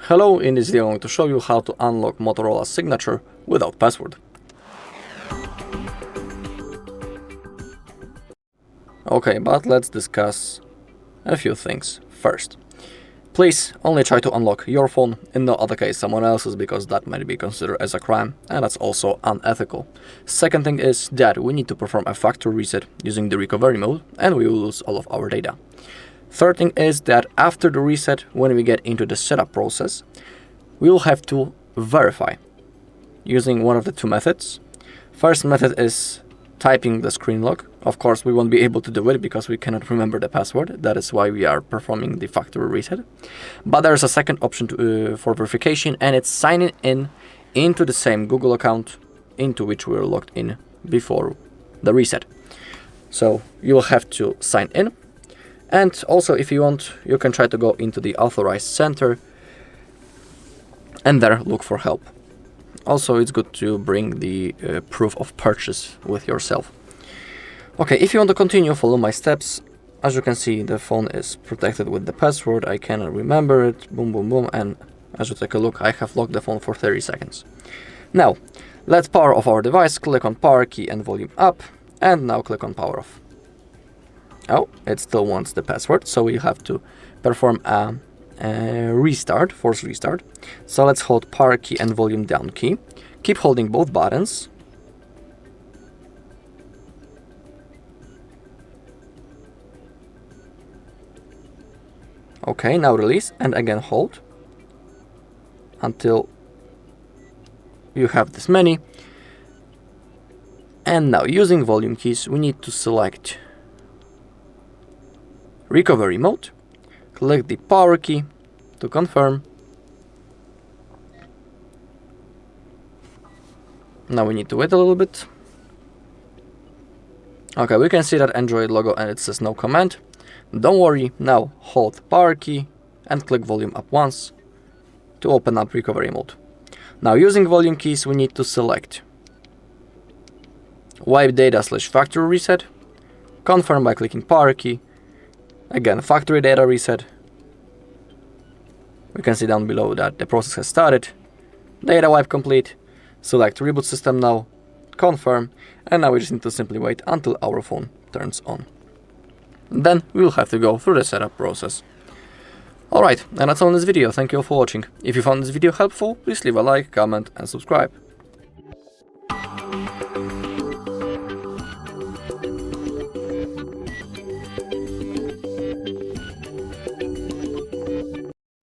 Hello, in this video I'm going to show you how to unlock Motorola Signature without password. Okay, but let's discuss a few things first. Please only try to unlock your phone, in no other case someone else's, because that might be considered as a crime and that's also unethical. Second thing is that we need to perform a factory reset using the recovery mode and we will lose all of our data. Third thing is that after the reset, when we get into the setup process, we will have to verify using one of the two methods. First method is typing the screen lock. Of course, we won't be able to do it because we cannot remember the password. That is why we are performing the factory reset. But there's a second option for verification, and it's signing in into the same Google account into which we were logged in before the reset. So you will have to sign in. And also, if you want, you can try to go into the authorized center and there look for help. Also, it's good to bring the proof of purchase with yourself. Okay, if you want to continue, follow my steps. As you can see, the phone is protected with the password. I cannot remember it. Boom, boom, boom. And as you take a look, I have locked the phone for 30 seconds. Now, let's power off our device. Click on power key and volume up. And now click on power off. Oh, it still wants the password, so we have to perform a restart, force restart. So let's hold power key and volume down key. Keep holding both buttons. Okay, now release and again hold until you have this many. And now using volume keys, we need to select recovery mode, click the power key to confirm. Now we need to wait a little bit. Okay, we can see that Android logo and it says no command. Don't worry, now hold power key and click volume up once to open up recovery mode. Now using volume keys, we need to select wipe data / factory reset, confirm by clicking power key. Again, factory data reset. We can see down below that the process has started. Data wipe complete. Select reboot system now. Confirm. And now we just need to simply wait until our phone turns on. Then we will have to go through the setup process. Alright, and that's all in this video. Thank you all for watching. If you found this video helpful, please leave a like, comment and subscribe.